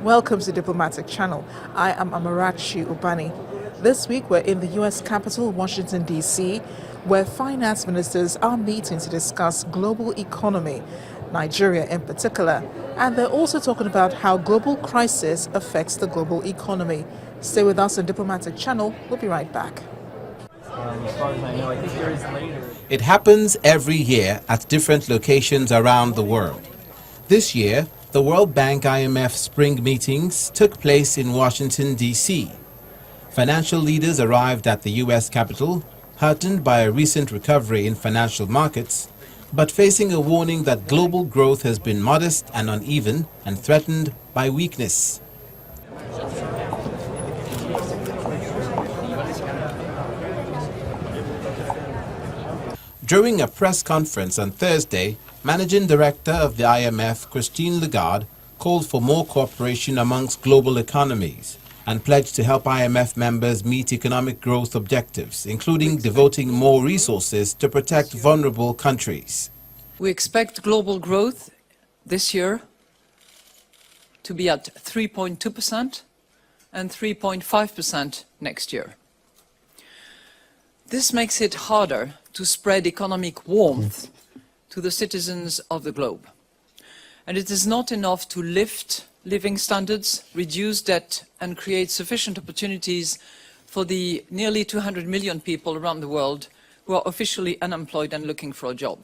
Welcome to Diplomatic Channel. I am Amarachi Ubani. This week we're in the U.S. capital, Washington, D.C., where finance ministers are meeting to discuss global economy, Nigeria in particular, and they're also talking about how global crisis affects the global economy. Stay with us on Diplomatic Channel. We'll be right back. As far as I know, I think there is later. It happens every year at different locations around the world. This year, the World Bank-IMF spring meetings took place in Washington, D.C. Financial leaders arrived at the U.S. Capitol, heartened by a recent recovery in financial markets, but facing a warning that global growth has been modest and uneven and threatened by weakness. During a press conference on Thursday, Managing Director of the IMF, Christine Lagarde, called for more cooperation amongst global economies and pledged to help IMF members meet economic growth objectives, including devoting more resources to protect vulnerable countries. We expect global growth this year to be at 3.2% and 3.5% next year. This makes it harder to spread economic warmth to the citizens of the globe. And it is not enough to lift living standards, reduce debt, and create sufficient opportunities for the nearly 200 million people around the world who are officially unemployed and looking for a job.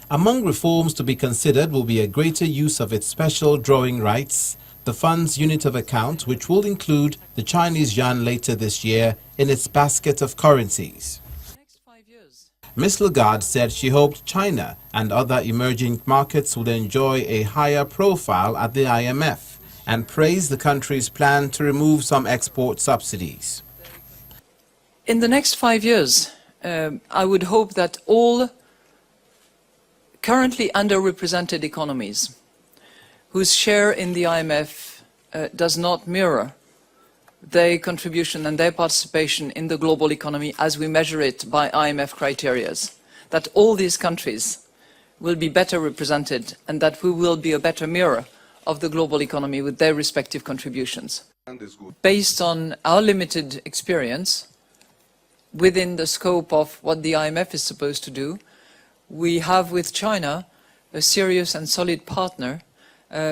Among reforms to be considered will be a greater use of its special drawing rights, the fund's unit of account, which will include the Chinese yuan later this year in its basket of currencies. Ms. Lagarde said she hoped China and other emerging markets would enjoy a higher profile at the IMF and praised the country's plan to remove some export subsidies. In the next 5 years, I would hope that all currently underrepresented economies whose share in the IMF does not mirror their contribution and their participation in the global economy as we measure it by IMF criteria, that all these countries will be better represented and that we will be a better mirror of the global economy with their respective contributions. Based on our limited experience, within the scope of what the IMF is supposed to do, we have with China a serious and solid partner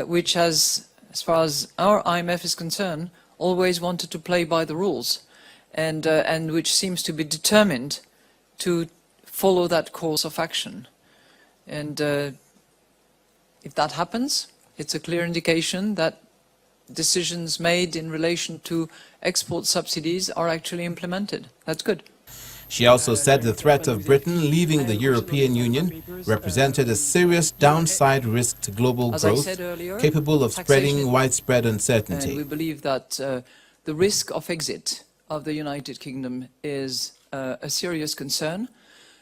which has, as far as our IMF is concerned, always wanted to play by the rules and which seems to be determined to follow that course of action. And if that happens, it's a clear indication that decisions made in relation to export subsidies are actually implemented. That's good. She also said the threat of Britain leaving the European Union represented a serious downside risk to global growth, capable of spreading widespread uncertainty. We believe that the risk of exit of the United Kingdom is a serious concern,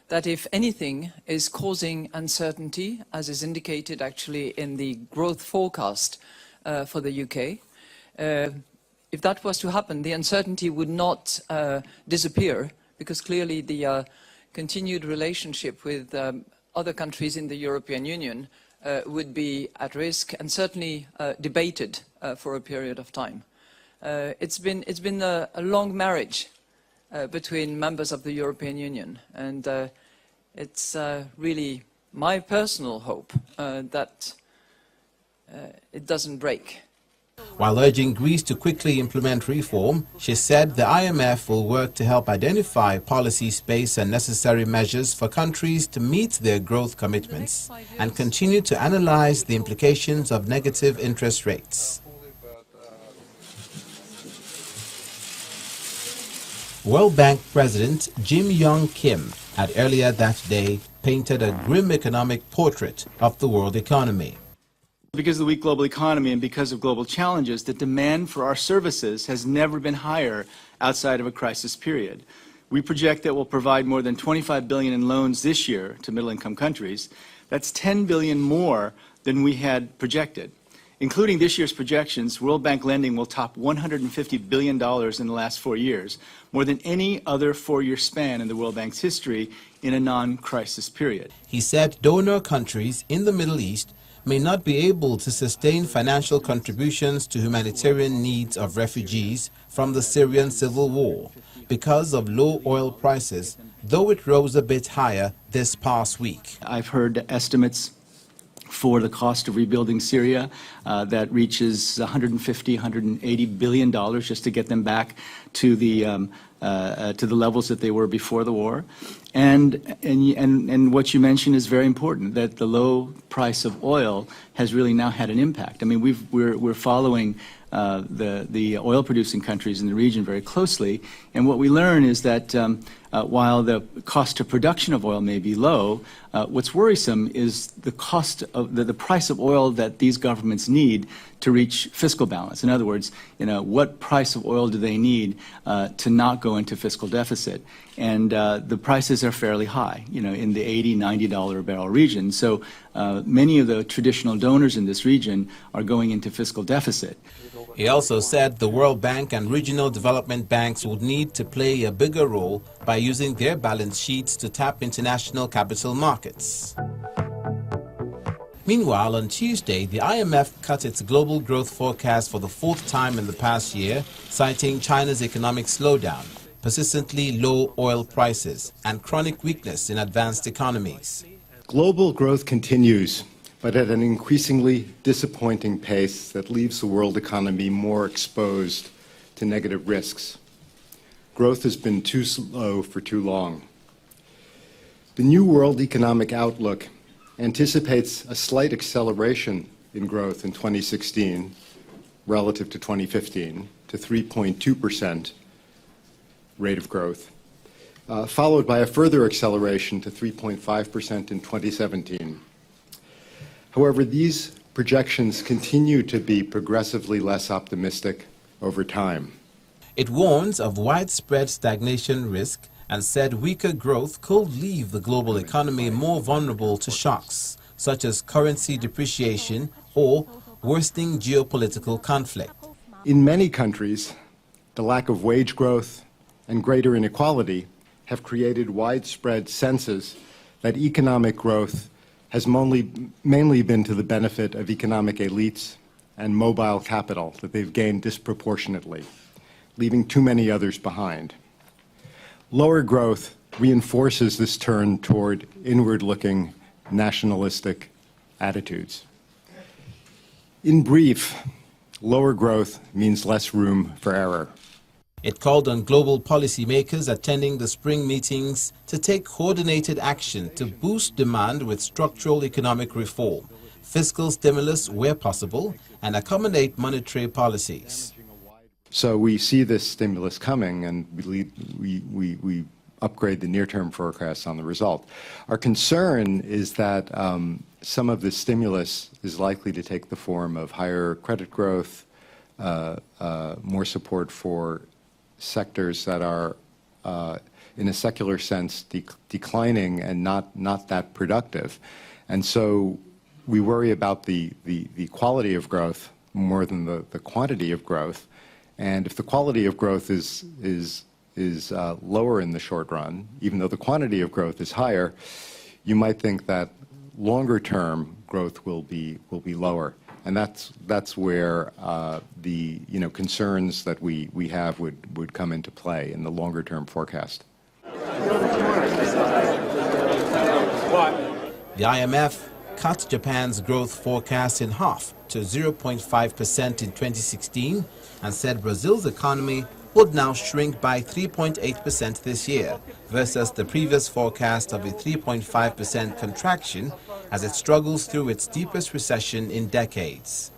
that if anything is causing uncertainty, as is indicated actually in the growth forecast for the UK, if that was to happen, the uncertainty would not disappear, because clearly the continued relationship with other countries in the European Union would be at risk and certainly debated for a period of time. It's been a long marriage between members of the European Union, and it's really my personal hope that it doesn't break. While urging Greece to quickly implement reform, she said the IMF will work to help identify policy space and necessary measures for countries to meet their growth commitments and continue to analyze the implications of negative interest rates. World Bank President Jim Yong Kim had earlier that day painted a grim economic portrait of the world economy. Because of the weak global economy and because of global challenges, the demand for our services has never been higher outside of a crisis period. We project that we'll provide more than $25 billion in loans this year to middle-income countries. That's $10 billion more than we had projected. Including this year's projections, World Bank lending will top $150 billion in the last 4 years, more than any other 4-year span in the World Bank's history in a non-crisis period. He said donor countries in the Middle East may not be able to sustain financial contributions to humanitarian needs of refugees from the Syrian civil war because of low oil prices, though it rose a bit higher this past week. I've heard estimates for the cost of rebuilding Syria that reaches 150, 180 billion dollars just to get them back to the levels that they were before the war. And what you mentioned is very important, that the low price of oil has really now had an impact. I mean, we're following the oil-producing countries in the region very closely, and what we learn is that while the cost of production of oil may be low, what's worrisome is the cost of the price of oil that these governments need to reach fiscal balance. In other words, what price of oil do they need to not go into fiscal deficit? And the prices are fairly high, in the $80, $90 a barrel region. So many of the traditional donors in this region are going into fiscal deficit. He also said the World Bank and regional development banks would need to play a bigger role by using their balance sheets to tap international capital markets. Meanwhile, on Tuesday, the IMF cut its global growth forecast for the fourth time in the past year, citing China's economic slowdown, persistently low oil prices, and chronic weakness in advanced economies. Global growth continues, but at an increasingly disappointing pace that leaves the world economy more exposed to negative risks. Growth has been too slow for too long. The New World Economic Outlook anticipates a slight acceleration in growth in 2016 relative to 2015 to 3.2% rate of growth, followed by a further acceleration to 3.5% in 2017. However, these projections continue to be progressively less optimistic over time. It warns of widespread stagnation risk and said weaker growth could leave the global economy more vulnerable to shocks, such as currency depreciation or worsening geopolitical conflict. In many countries, the lack of wage growth and greater inequality have created widespread senses that economic growth has mainly been to the benefit of economic elites and mobile capital that they've gained disproportionately, leaving too many others behind. Lower growth reinforces this turn toward inward-looking nationalistic attitudes. In brief, lower growth means less room for error. It called on global policymakers attending the spring meetings to take coordinated action to boost demand with structural economic reform, fiscal stimulus where possible, and accommodate monetary policies. So we see this stimulus coming, and we upgrade the near-term forecasts on the result. Our concern is that some of this stimulus is likely to take the form of higher credit growth, more support for sectors that are, in a secular sense, declining and not that productive. And so we worry about the quality of growth more than the quantity of growth. And if the quality of growth is lower in the short run, even though the quantity of growth is higher, you might think that longer-term growth will be lower. And that's where the concerns that we have would come into play in the longer-term forecast. The IMF cut Japan's growth forecast in half to 0.5% in 2016 and said Brazil's economy would now shrink by 3.8% this year versus the previous forecast of a 3.5% contraction as it struggles through its deepest recession in decades.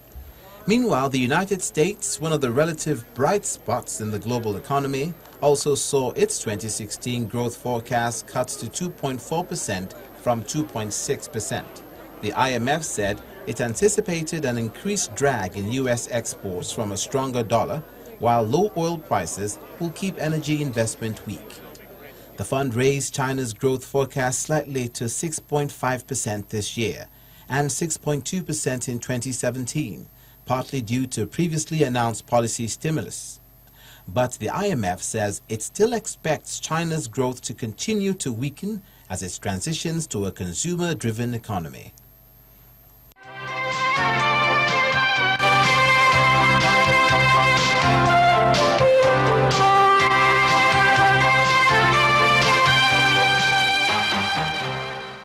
Meanwhile, the United States, one of the relative bright spots in the global economy, also saw its 2016 growth forecast cut to 2.4% from 2.6%. The IMF said it anticipated an increased drag in U.S. exports from a stronger dollar, while low oil prices will keep energy investment weak. The fund raised China's growth forecast slightly to 6.5% this year and 6.2% in 2017, partly due to previously announced policy stimulus. But the IMF says it still expects China's growth to continue to weaken as it transitions to a consumer-driven economy.